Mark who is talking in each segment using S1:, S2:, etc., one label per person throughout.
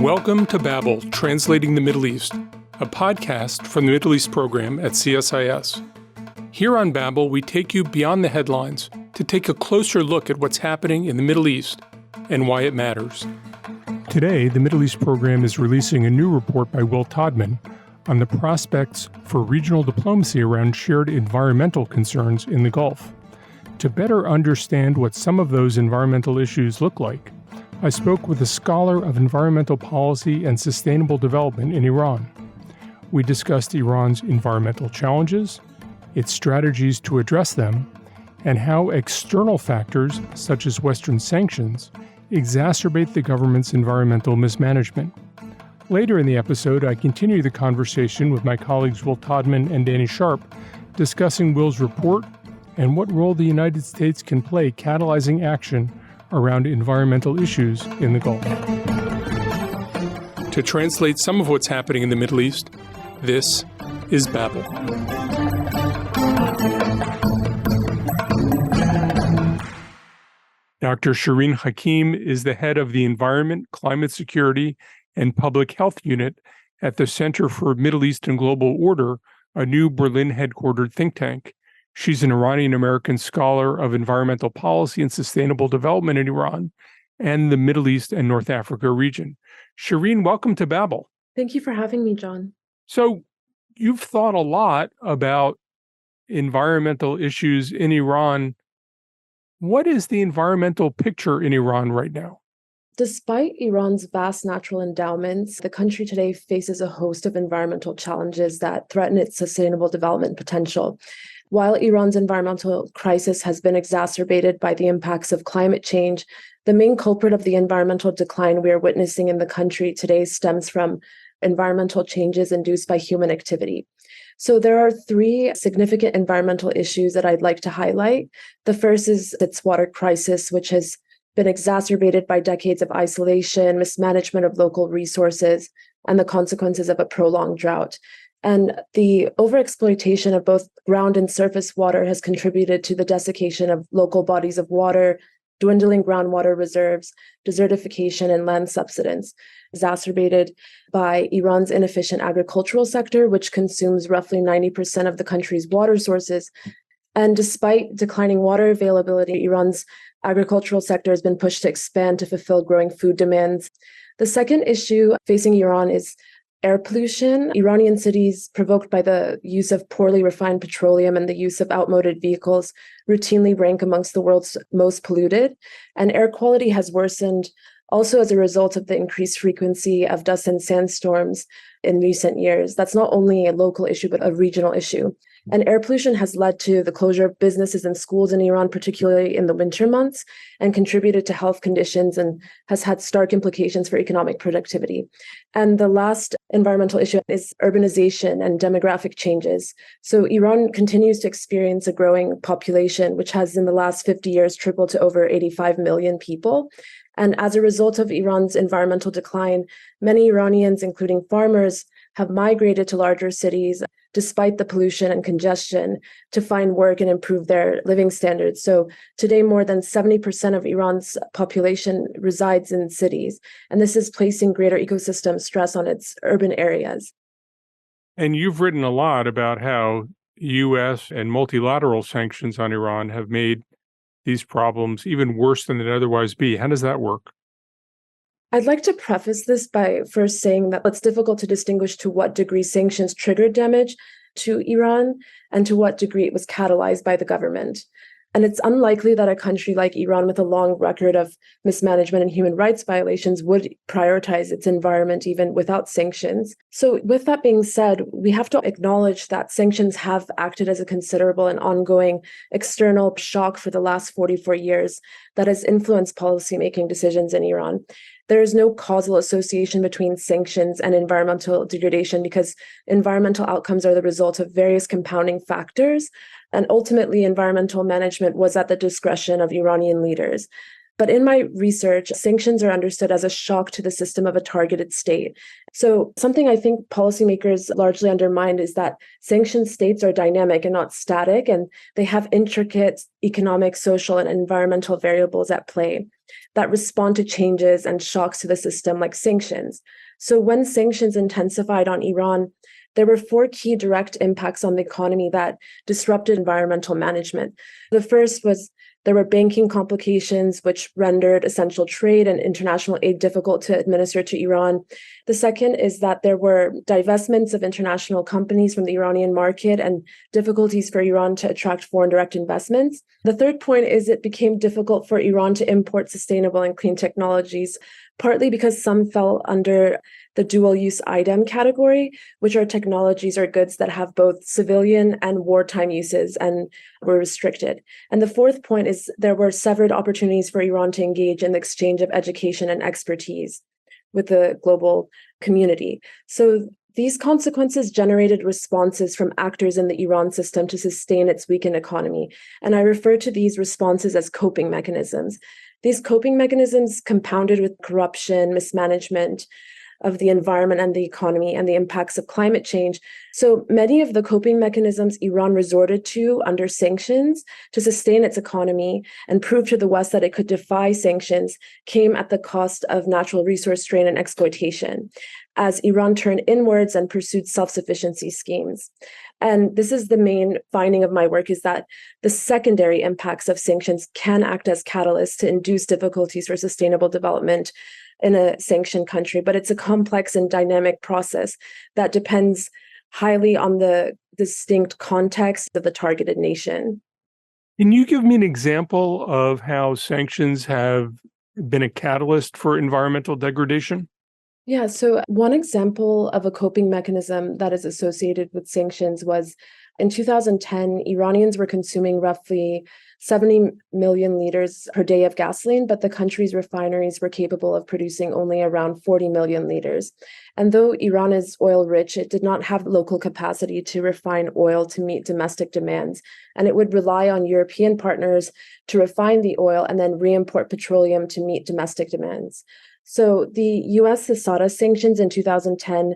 S1: Welcome to Babel, Translating the Middle East, a podcast from the Middle East program at CSIS. Here on Babel, we take you beyond the headlines to take a closer look at what's happening in the Middle East and why it matters. Today, the Middle East program is releasing a new report by Todman on the prospects for regional diplomacy around shared environmental concerns in the Gulf. To better understand what some of those environmental issues look like, I spoke with a scholar of environmental policy and sustainable development in Iran. We discussed Iran's environmental challenges, its strategies to address them, and how external factors, such as Western sanctions, exacerbate the government's environmental mismanagement. Later in the episode, I continue the conversation with my colleagues Will Todman and Danny Sharp, discussing Will's report and what role the United States can play catalyzing action around environmental issues in the Gulf. To translate some of what's happening in the Middle East, this is Babel. Dr. Shirin Hakim is the head of the Environment, Climate Security, and Public Health Unit at the Center for Middle East and Global Order, a new Berlin-headquartered think tank. She's an Iranian-American scholar of environmental policy and sustainable development in Iran and the Middle East and North Africa region. Shirin, welcome to Babel.
S2: Thank you for having me, John.
S1: So you've thought a lot about environmental issues in Iran. What is the environmental picture in Iran right now?
S2: Despite Iran's vast natural endowments, the country today faces a host of environmental challenges that threaten its sustainable development potential. While Iran's environmental crisis has been exacerbated by the impacts of climate change, the main culprit of the environmental decline we are witnessing in the country today stems from environmental changes induced by human activity. So there are three significant environmental issues that I'd like to highlight. The first is its water crisis, which has been exacerbated by decades of isolation, mismanagement of local resources, and the consequences of a prolonged drought. And the overexploitation of both ground and surface water has contributed to the desiccation of local bodies of water, dwindling groundwater reserves, desertification, and land subsidence, exacerbated by Iran's inefficient agricultural sector, which consumes roughly 90% of the country's water sources. And despite declining water availability, Iran's agricultural sector has been pushed to expand to fulfill growing food demands. The second issue facing Iran is air pollution. Iranian cities, provoked by the use of poorly refined petroleum and the use of outmoded vehicles, routinely rank amongst the world's most polluted. And air quality has worsened also as a result of the increased frequency of dust and sandstorms in recent years. That's not only a local issue, but a regional issue. And air pollution has led to the closure of businesses and schools in Iran, particularly in the winter months, and contributed to health conditions and has had stark implications for economic productivity. And the last environmental issue is urbanization and demographic changes. So Iran continues to experience a growing population, which has in the last 50 years tripled to over 85 million people. And as a result of Iran's environmental decline, many Iranians, including farmers, have migrated to larger cities despite the pollution and congestion to find work and improve their living standards. So today, more than 70% of Iran's population resides in cities, and this is placing greater ecosystem stress on its urban areas.
S1: And you've written a lot about how U.S. and multilateral sanctions on Iran have made these problems even worse than they'd otherwise be. How does that work?
S2: I'd like to preface this by first saying that it's difficult to distinguish to what degree sanctions triggered damage to Iran and to what degree it was catalyzed by the government. And it's unlikely that a country like Iran with a long record of mismanagement and human rights violations would prioritize its environment even without sanctions. So with that being said, we have to acknowledge that sanctions have acted as a considerable and ongoing external shock for the last 44 years that has influenced policymaking decisions in Iran. There is no causal association between sanctions and environmental degradation because environmental outcomes are the result of various compounding factors. And ultimately, environmental management was at the discretion of Iranian leaders. But in my research, sanctions are understood as a shock to the system of a targeted state. So something I think policymakers largely undermined is that sanctioned states are dynamic and not static, and they have intricate economic, social, and environmental variables at play. that respond to changes and shocks to the system, like sanctions. So when sanctions intensified on Iran, there were four key direct impacts on the economy that disrupted environmental management. The first was there were banking complications, which rendered essential trade and international aid difficult to administer to Iran. The second is that there were divestments of international companies from the Iranian market and difficulties for Iran to attract foreign direct investments. The third point is it became difficult for Iran to import sustainable and clean technologies, partly because some fell under the dual-use item category, which are technologies or goods that have both civilian and wartime uses and were restricted. And the fourth point is there were severed opportunities for Iran to engage in the exchange of education and expertise with the global community. So these consequences generated responses from actors in the Iran system to sustain its weakened economy. And I refer to these responses as coping mechanisms. These coping mechanisms compounded with corruption, mismanagement of the environment and the economy, and the impacts of climate change. So many of the coping mechanisms Iran resorted to under sanctions to sustain its economy and prove to the West that it could defy sanctions came at the cost of natural resource strain and exploitation, as Iran turned inwards and pursued self-sufficiency schemes. And this is the main finding of my work, is that the secondary impacts of sanctions can act as catalysts to induce difficulties for sustainable development in a sanctioned country, but it's a complex and dynamic process that depends highly on the distinct context of the targeted nation.
S1: Can you give me an example of how sanctions have been a catalyst for environmental degradation?
S2: Yeah, so one example of a coping mechanism that is associated with sanctions was in 2010, Iranians were consuming roughly 70 million liters per day of gasoline, but the country's refineries were capable of producing only around 40 million liters. And though Iran is oil rich, it did not have local capacity to refine oil to meet domestic demands. And it would rely on European partners to refine the oil and then re-import petroleum to meet domestic demands. So the US Asada sanctions in 2010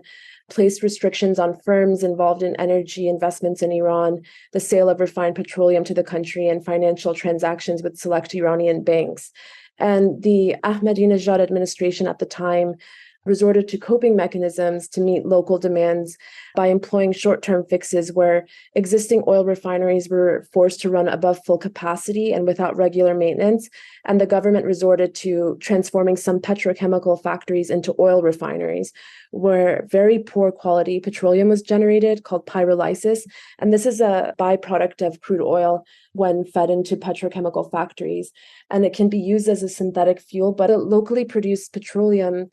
S2: placed restrictions on firms involved in energy investments in Iran, the sale of refined petroleum to the country, and financial transactions with select Iranian banks. And the Ahmadinejad administration at the time resorted to coping mechanisms to meet local demands by employing short-term fixes where existing oil refineries were forced to run above full capacity and without regular maintenance. And the government resorted to transforming some petrochemical factories into oil refineries, where very poor quality petroleum was generated, called pyrolysis. And this is a byproduct of crude oil when fed into petrochemical factories. And it can be used as a synthetic fuel, but a locally produced petroleum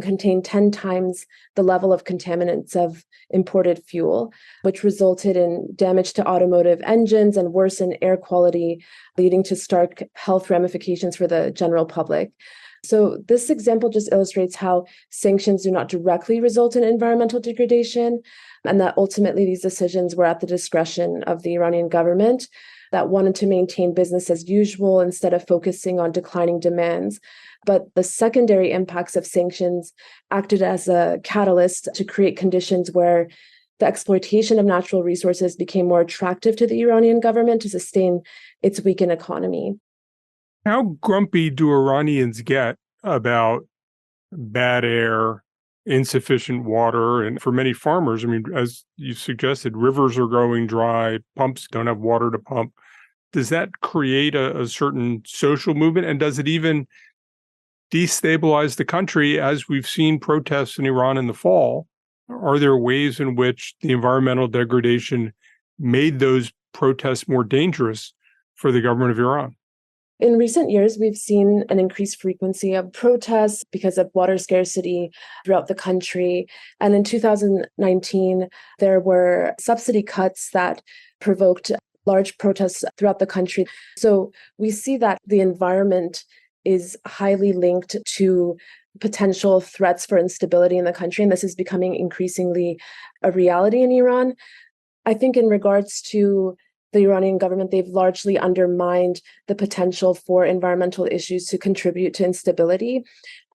S2: contained 10 times the level of contaminants of imported fuel, which resulted in damage to automotive engines and worsened air quality, leading to stark health ramifications for the general public. So this example just illustrates how sanctions do not directly result in environmental degradation, and that ultimately these decisions were at the discretion of the Iranian government that wanted to maintain business as usual instead of focusing on declining demands. But the secondary impacts of sanctions acted as a catalyst to create conditions where the exploitation of natural resources became more attractive to the Iranian government to sustain its weakened economy.
S1: How grumpy do Iranians get about bad air, insufficient water? And for many farmers, I mean, as you suggested, rivers are growing dry, pumps don't have water to pump. Does that create a certain social movement? And does it even destabilize the country, as we've seen protests in Iran in the fall? Are there ways in which the environmental degradation made those protests more dangerous for the government of Iran?
S2: In recent years, we've seen an increased frequency of protests because of water scarcity throughout the country. And in 2019, there were subsidy cuts that provoked large protests throughout the country. So we see that the environment is highly linked to potential threats for instability in the country, and this is becoming increasingly a reality in Iran. I think in regards to the Iranian government, they've largely undermined the potential for environmental issues to contribute to instability,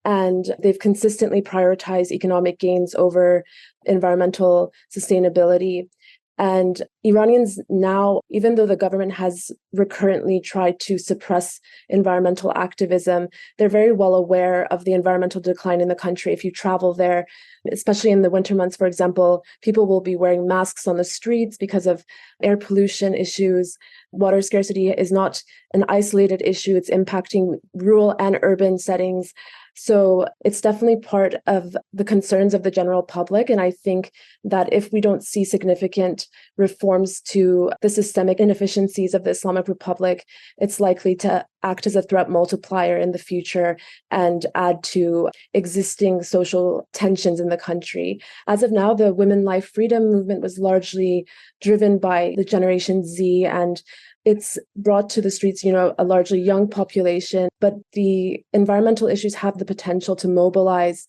S2: and they've consistently prioritized economic gains over environmental sustainability. And Iranians now, even though the government has recurrently tried to suppress environmental activism, they're very well aware of the environmental decline in the country. If you travel there, especially in the winter months, for example, people will be wearing masks on the streets because of air pollution issues. Water scarcity is not an isolated issue. It's impacting rural and urban settings. So it's definitely part of the concerns of the general public. And I think that if we don't see significant reforms to the systemic inefficiencies of the Islamic Republic, it's likely to act as a threat multiplier in the future and add to existing social tensions in the country. As of now, the Women Life Freedom movement was largely driven by the Generation Z, and it's brought to the streets, a largely young population, but the environmental issues have the potential to mobilize,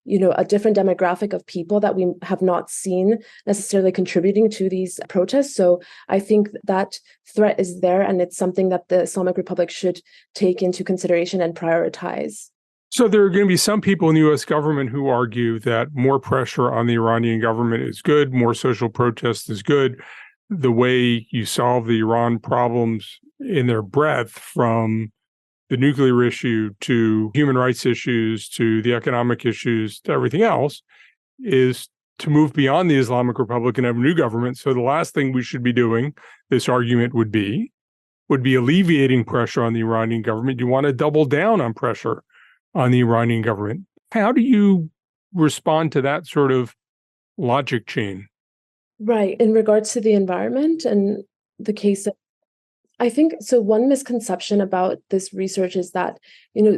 S2: a different demographic of people that we have not seen necessarily contributing to these protests. So I think that threat is there, and it's something that the Islamic Republic should take into consideration and prioritize.
S1: So there are going to be some people in the U.S. government who argue that more pressure on the Iranian government is good, more social protest is good. The way you solve the Iran problems in their breadth, from the nuclear issue to human rights issues to the economic issues to everything else, is to move beyond the Islamic Republic and have a new government. So the last thing we should be doing, this argument would be alleviating pressure on the Iranian government. You want to double down on pressure on the Iranian government. How do you respond to that sort of logic chain?
S2: Right. In regards to the environment and the case, I think so. One misconception about this research is that,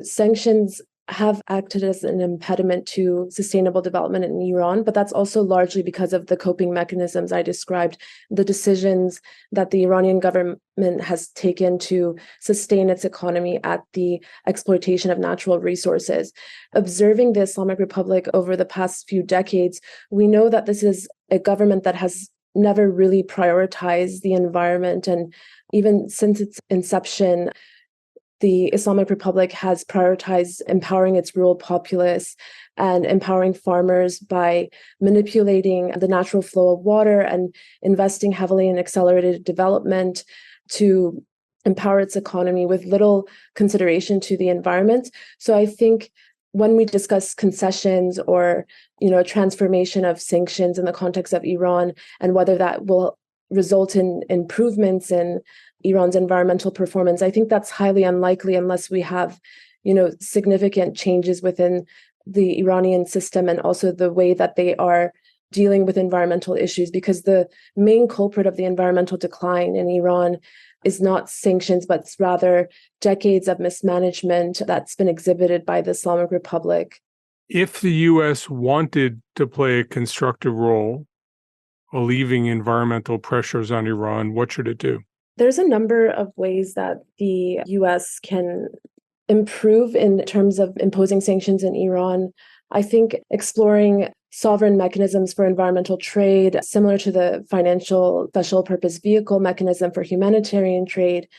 S2: sanctions have acted as an impediment to sustainable development in Iran, but that's also largely because of the coping mechanisms I described, the decisions that the Iranian government has taken to sustain its economy at the exploitation of natural resources. Observing the Islamic Republic over the past few decades, we know that this is a government that has never really prioritized the environment. And even since its inception, the Islamic Republic has prioritized empowering its rural populace and empowering farmers by manipulating the natural flow of water and investing heavily in accelerated development to empower its economy with little consideration to the environment. So I think when we discuss concessions or, a transformation of sanctions in the context of Iran and whether that will result in improvements in Iran's environmental performance, I think that's highly unlikely unless we have, significant changes within the Iranian system and also the way that they are dealing with environmental issues, because the main culprit of the environmental decline in Iran is not sanctions, but rather decades of mismanagement that's been exhibited by the Islamic Republic.
S1: If the U.S. wanted to play a constructive role, alleviating environmental pressures on Iran, what should it do?
S2: There's a number of ways that the U.S. can improve in terms of imposing sanctions in Iran. I think exploring sovereign mechanisms for environmental trade, similar to the financial special purpose vehicle mechanism for humanitarian trade,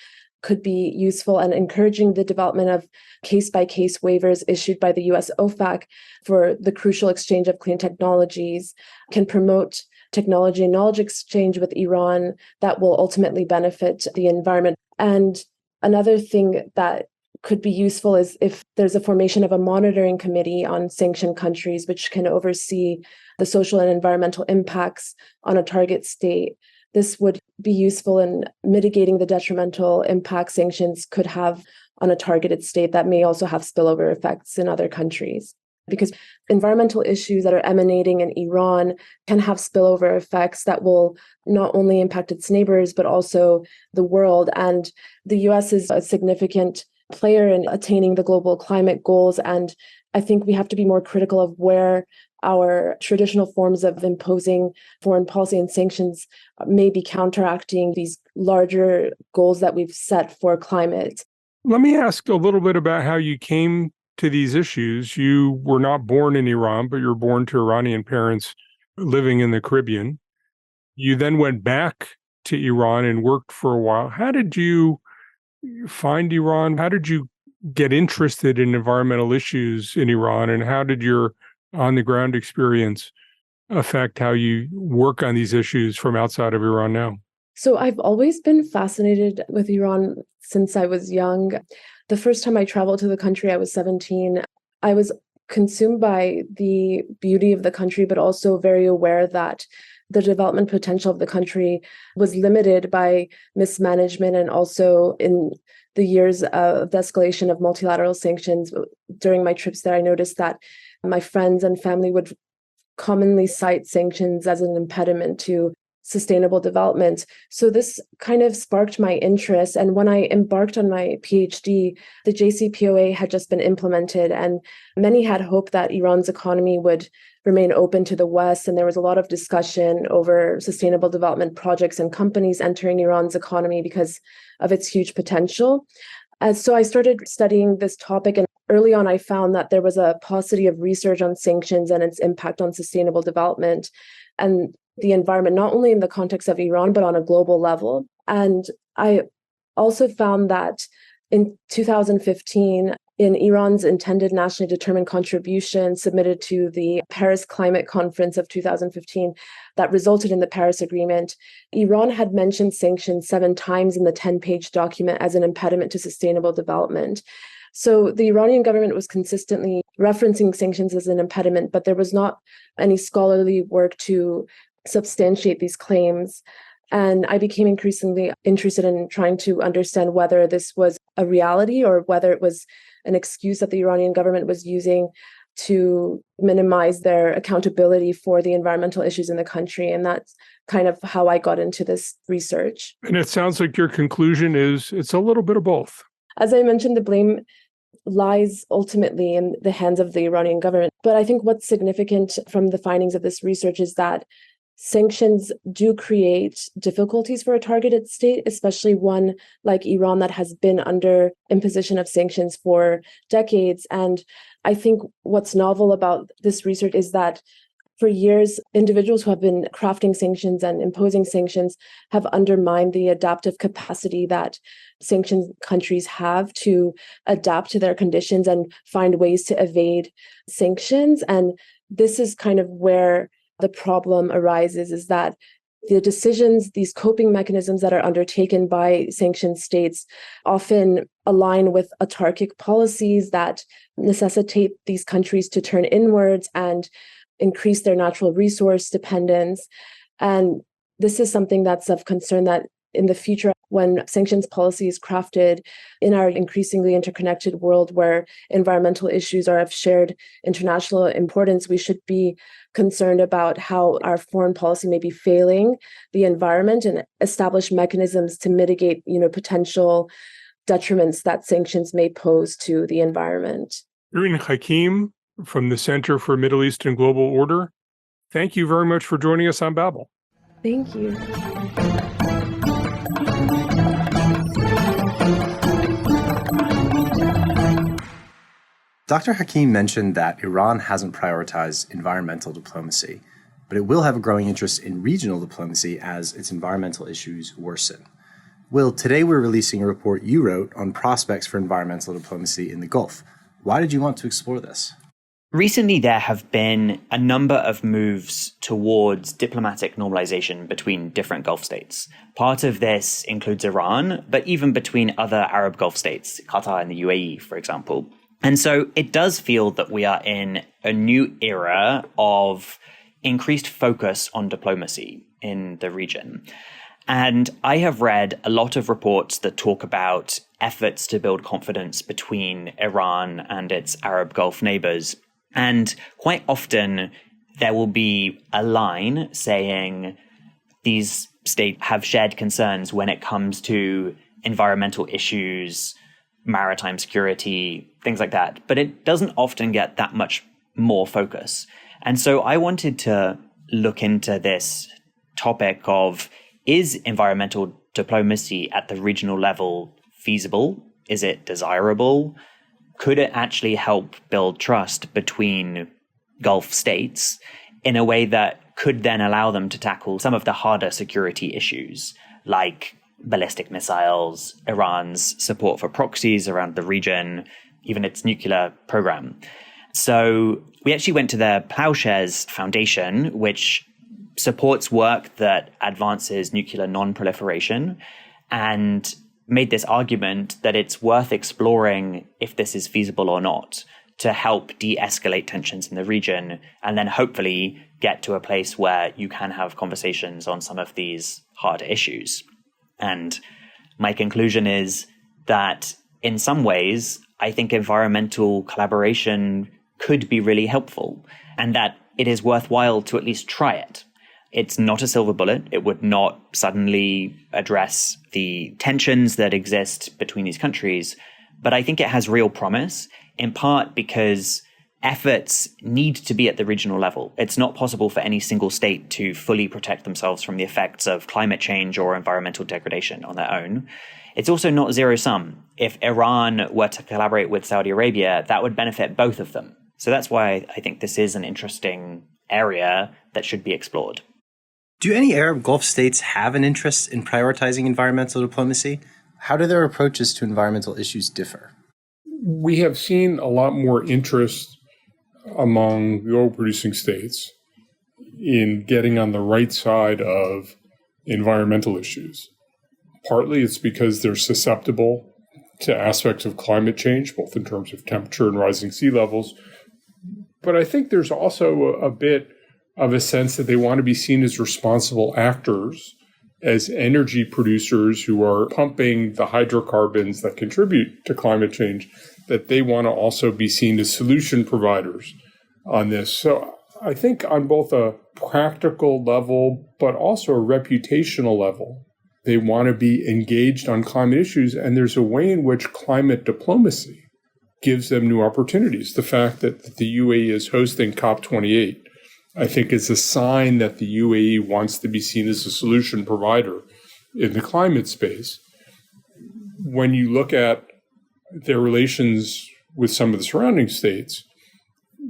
S2: could be useful, and encouraging the development of case-by-case waivers issued by the U.S. OFAC for the crucial exchange of clean technologies can promote technology and knowledge exchange with Iran that will ultimately benefit the environment. And another thing that could be useful is if there's a formation of a monitoring committee on sanctioned countries, which can oversee the social and environmental impacts on a target state. This would be useful in mitigating the detrimental impact sanctions could have on a targeted state that may also have spillover effects in other countries. Because environmental issues that are emanating in Iran can have spillover effects that will not only impact its neighbors, but also the world. And the US is a significant player in attaining the global climate goals. And I think we have to be more critical of where our traditional forms of imposing foreign policy and sanctions may be counteracting these larger goals that we've set for climate.
S1: Let me ask a little bit about how you came to these issues. You were not born in Iran, but you were born to Iranian parents living in the Caribbean. You then went back to Iran and worked for a while. How did you find Iran? How did you get interested in environmental issues in Iran? And how did your on-the-ground experience affect how you work on these issues from outside of Iran now?
S2: So I've always been fascinated with Iran since I was young. The first time I traveled to the country, I was 17. I was consumed by the beauty of the country, but also very aware that the development potential of the country was limited by mismanagement, and also in the years of the escalation of multilateral sanctions. During my trips there, I noticed that my friends and family would commonly cite sanctions as an impediment to sustainable development. So this kind of sparked my interest. And when I embarked on my PhD, the JCPOA had just been implemented, and many had hoped that Iran's economy would remain open to the West. And there was a lot of discussion over sustainable development projects and companies entering Iran's economy because of its huge potential. So I started studying this topic, and early on, I found that there was a paucity of research on sanctions and its impact on sustainable development and the environment, not only in the context of Iran, but on a global level. And I also found that in 2015, in Iran's intended nationally determined contribution submitted to the Paris Climate Conference of 2015 that resulted in the Paris Agreement, Iran had mentioned sanctions 7 times in the 10-page document as an impediment to sustainable development. So the Iranian government was consistently referencing sanctions as an impediment, but there was not any scholarly work to substantiate these claims. And I became increasingly interested in trying to understand whether this was a reality or whether it was an excuse that the Iranian government was using to minimize their accountability for the environmental issues in the country. And that's kind of how I got into this research.
S1: And it sounds like your conclusion is it's a little bit of both.
S2: As I mentioned, the blame lies ultimately in the hands of the Iranian government. But I think what's significant from the findings of this research is that sanctions do create difficulties for a targeted state, especially one like Iran that has been under imposition of sanctions for decades. And I think what's novel about this research is that for years, individuals who have been crafting sanctions and imposing sanctions have undermined the adaptive capacity that sanctioned countries have to adapt to their conditions and find ways to evade sanctions. And this is kind of where the problem arises, is that the decisions, these coping mechanisms that are undertaken by sanctioned states often align with autarkic policies that necessitate these countries to turn inwards and increase their natural resource dependence. And this is something that's of concern, that in the future, when sanctions policy is crafted in our increasingly interconnected world where environmental issues are of shared international importance, we should be concerned about how our foreign policy may be failing the environment and establish mechanisms to mitigate, potential detriments that sanctions may pose to the environment.
S1: Shirin Hakim from the Center for Middle East and Global Order, thank you very much for joining us on Babel.
S2: Thank you.
S3: Dr. Hakim mentioned that Iran hasn't prioritized environmental diplomacy, but it will have a growing interest in regional diplomacy as its environmental issues worsen. Will, today we're releasing a report you wrote on prospects for environmental diplomacy in the Gulf. Why did you want to explore this?
S4: Recently, there have been a number of moves towards diplomatic normalization between different Gulf states. Part of this includes Iran, but even between other Arab Gulf states, Qatar and the UAE, for example. And so it does feel that we are in a new era of increased focus on diplomacy in the region. And I have read a lot of reports that talk about efforts to build confidence between Iran and its Arab Gulf neighbors. And quite often there will be a line saying these states have shared concerns when it comes to environmental issues, maritime security, things like that. But it doesn't often get that much more focus. And so I wanted to look into this topic of, is environmental diplomacy at the regional level feasible? Is it desirable? Could it actually help build trust between Gulf states in a way that could then allow them to tackle some of the harder security issues, like ballistic missiles, Iran's support for proxies around the region, even its nuclear program? So we actually went to the Plowshares Foundation, which supports work that advances nuclear non-proliferation, and made this argument that it's worth exploring if this is feasible or not to help de-escalate tensions in the region, and then hopefully get to a place where you can have conversations on some of these hard issues. And my conclusion is that in some ways, I think environmental collaboration could be really helpful, and that it is worthwhile to at least try it. It's not a silver bullet. It would not suddenly address the tensions that exist between these countries, but I think it has real promise, in part because efforts need to be at the regional level. It's not possible for any single state to fully protect themselves from the effects of climate change or environmental degradation on their own. It's also not zero-sum. If Iran were to collaborate with Saudi Arabia, that would benefit both of them. So that's why I think this is an interesting area that should be explored.
S3: Do any Arab Gulf states have an interest in prioritizing environmental diplomacy? How do their approaches to environmental issues differ?
S1: We have seen a lot more interest among the oil-producing states in getting on the right side of environmental issues. Partly it's because they're susceptible to aspects of climate change, both in terms of temperature and rising sea levels. But I think there's also a bit of a sense that they want to be seen as responsible actors, as energy producers who are pumping the hydrocarbons that contribute to climate change, that they want to also be seen as solution providers on this. So I think on both a practical level, but also a reputational level, they want to be engaged on climate issues. And there's a way in which climate diplomacy gives them new opportunities. The fact that the UAE is hosting COP28, I think, is a sign that the UAE wants to be seen as a solution provider in the climate space. When you look at their relations with some of the surrounding states,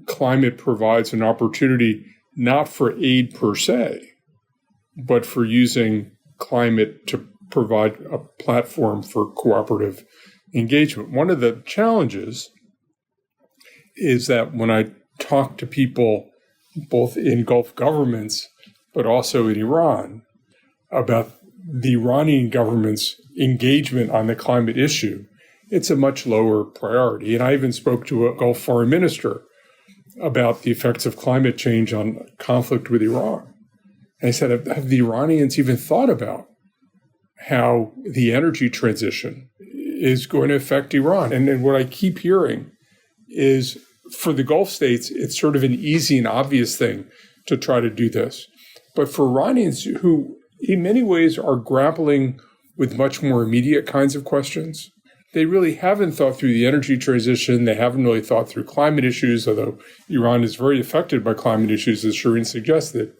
S1: climate provides an opportunity not for aid per se, but for using climate to provide a platform for cooperative engagement. One of the challenges is that when I talk to people both in Gulf governments, but also in Iran, about the Iranian government's engagement on the climate issue, it's a much lower priority. And I even spoke to a Gulf foreign minister about the effects of climate change on conflict with Iran. And I said, have the Iranians even thought about how the energy transition is going to affect Iran? And what I keep hearing is, for the Gulf states, it's sort of an easy and obvious thing to try to do this. But for Iranians who in many ways are grappling with much more immediate kinds of questions, they really haven't thought through the energy transition. They haven't really thought through climate issues, although Iran is very affected by climate issues, as Shirin suggested.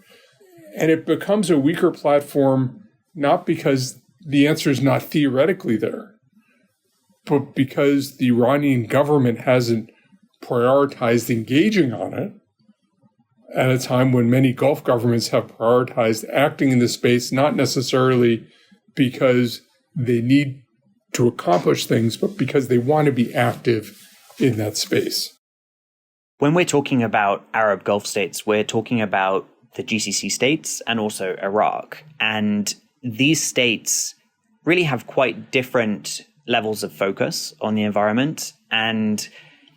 S1: And it becomes a weaker platform, not because the answer is not theoretically there, but because the Iranian government hasn't prioritized engaging on it at a time when many Gulf governments have prioritized acting in this space, not necessarily because they need to accomplish things, but because they want to be active in that space.
S4: When we're talking about Arab Gulf states, we're talking about the GCC states and also Iraq. And these states really have quite different levels of focus on the environment, and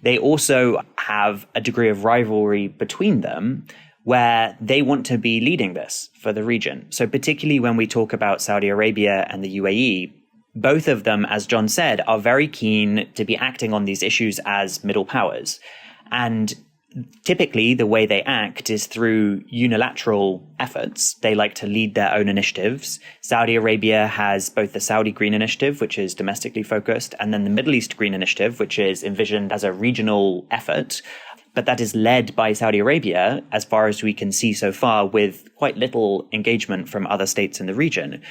S4: they also have a degree of rivalry between them where they want to be leading this for the region. So particularly when we talk about Saudi Arabia and the UAE, both of them, as John said, are very keen to be acting on these issues as middle powers. And typically the way they act is through unilateral efforts. They like to lead their own initiatives. Saudi Arabia has both the Saudi Green Initiative, which is domestically focused, and then the Middle East Green Initiative, which is envisioned as a regional effort. But that is led by Saudi Arabia, as far as we can see so far, with quite little engagement from other states in the region.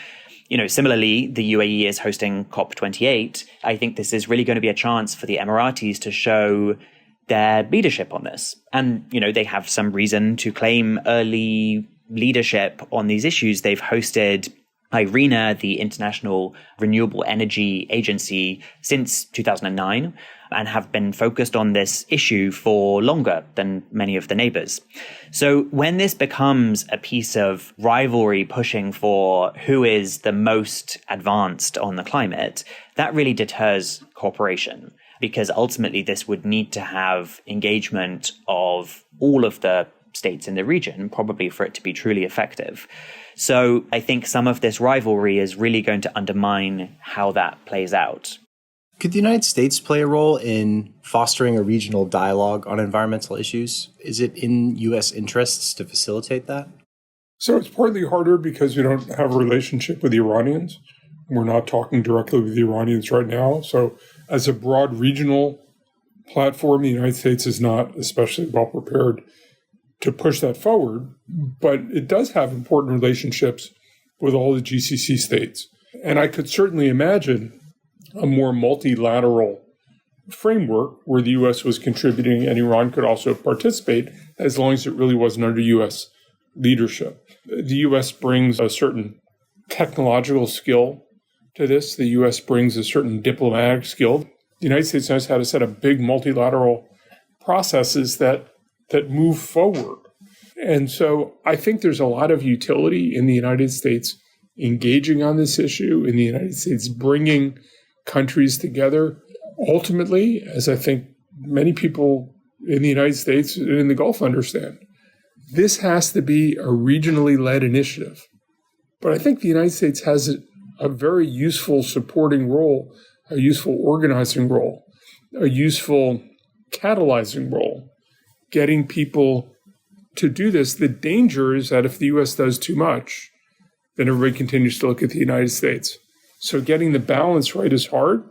S4: Similarly, the UAE is hosting COP28. I think this is really going to be a chance for the Emiratis to show their leadership on this. And, they have some reason to claim early leadership on these issues. They've hosted IRENA, the International Renewable Energy Agency, since 2009 and have been focused on this issue for longer than many of the neighbors. So when this becomes a piece of rivalry pushing for who is the most advanced on the climate, that really deters cooperation, because ultimately this would need to have engagement of all of the states in the region, probably for it to be truly effective. So I think some of this rivalry is really going to undermine how that plays out.
S3: Could the United States play a role in fostering a regional dialogue on environmental issues? Is it in U.S. interests to facilitate that?
S1: So it's partly harder because we don't have a relationship with the Iranians. We're not talking directly with the Iranians right now. So as a broad regional platform, the United States is not especially well prepared to push that forward, but it does have important relationships with all the GCC states. And I could certainly imagine a more multilateral framework where the U.S. was contributing and Iran could also participate, as long as it really wasn't under U.S. leadership. The U.S. brings a certain technological skill to this. The U.S. brings a certain diplomatic skill. The United States knows how to set up big multilateral processes that move forward. And so I think there's a lot of utility in the United States engaging on this issue, in the United States bringing countries together. Ultimately, as I think many people in the United States and in the Gulf understand, this has to be a regionally led initiative. But I think the United States has a very useful supporting role, a useful organizing role, a useful catalyzing role, getting people to do this. The danger is that if the U.S. does too much, then everybody continues to look at the United States. So getting the balance right is hard,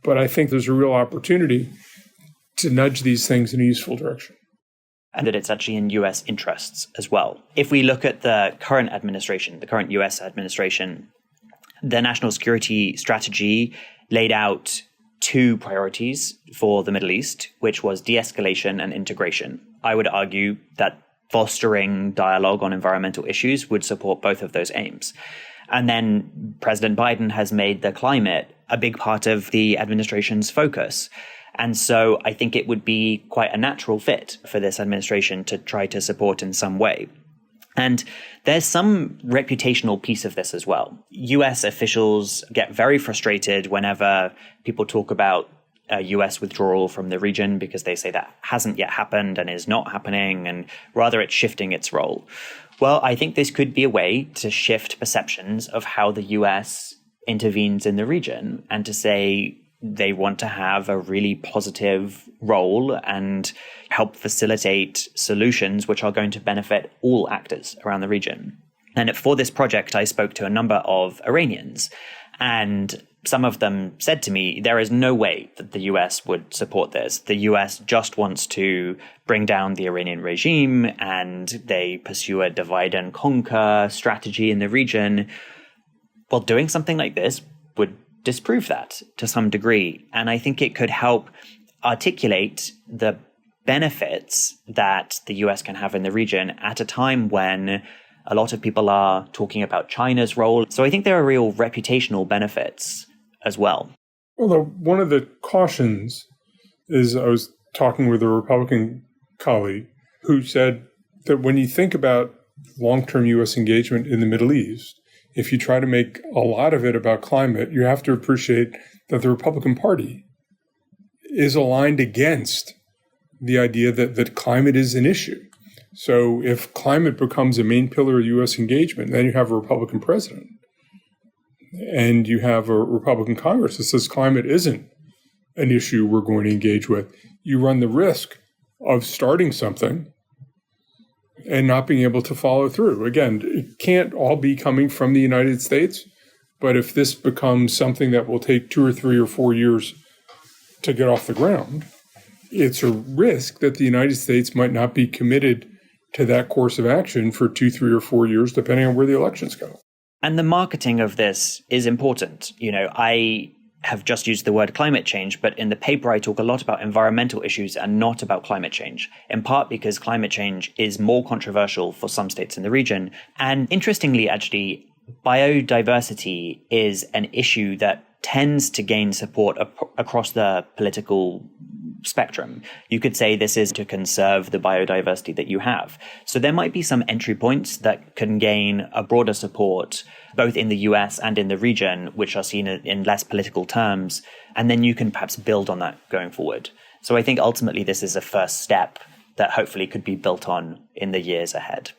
S1: but I think there's a real opportunity to nudge these things in a useful direction.
S4: And that it's actually in U.S. interests as well. If we look at the current administration, the current U.S. administration, the national security strategy laid out two priorities for the Middle East, which was de-escalation and integration. I would argue that fostering dialogue on environmental issues would support both of those aims. And then President Biden has made the climate a big part of the administration's focus. And so I think it would be quite a natural fit for this administration to try to support in some way. And there's some reputational piece of this as well. US officials get very frustrated whenever people talk about a US withdrawal from the region, because they say that hasn't yet happened and is not happening, and rather it's shifting its role. Well, I think this could be a way to shift perceptions of how the US intervenes in the region and to say they want to have a really positive role and help facilitate solutions which are going to benefit all actors around the region. And for this project, I spoke to a number of Iranians, and some of them said to me, there is no way that the US would support this. The US just wants to bring down the Iranian regime, and they pursue a divide and conquer strategy in the region. Well, doing something like this would disprove that to some degree. And I think it could help articulate the benefits that the US can have in the region at a time when a lot of people are talking about China's role. So I think there are real reputational benefits as well.
S1: Although one of the cautions is, I was talking with a Republican colleague who said that when you think about long-term U.S. engagement in the Middle East, if you try to make a lot of it about climate, you have to appreciate that the Republican Party is aligned against the idea that climate is an issue. So if climate becomes a main pillar of U.S. engagement, then you have a Republican president and you have a Republican Congress that says climate isn't an issue we're going to engage with. You run the risk of starting something and not being able to follow through. Again, it can't all be coming from the United States, but if this becomes something that will take 2 or 3 or 4 years to get off the ground, it's a risk that the United States might not be committed to that course of action for 2, 3, or 4 years, depending on where the elections go.
S4: And the marketing of this is important. You know, I have just used the word climate change, but in the paper I talk a lot about environmental issues and not about climate change, in part because climate change is more controversial for some states in the region. And interestingly, actually, biodiversity is an issue that tends to gain support across the political spectrum. You could say this is to conserve the biodiversity that you have. So there might be some entry points that can gain a broader support, both in the US and in the region, which are seen in less political terms. And then you can perhaps build on that going forward. So I think ultimately this is a first step that hopefully could be built on in the years ahead.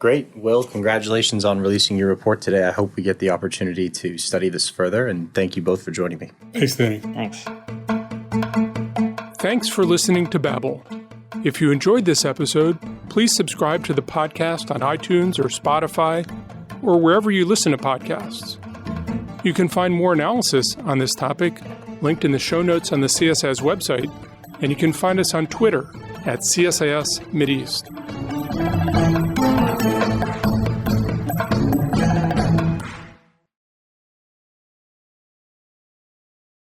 S3: Great. Will, congratulations on releasing your report today. I hope we get the opportunity to study this further, and thank you both for joining me.
S1: Thanks, Danny.
S4: Thanks.
S1: Thanks for listening to Babel. If you enjoyed this episode, please subscribe to the podcast on iTunes or Spotify or wherever you listen to podcasts. You can find more analysis on this topic linked in the show notes on the CSIS website, and you can find us on Twitter at CSIS Mideast.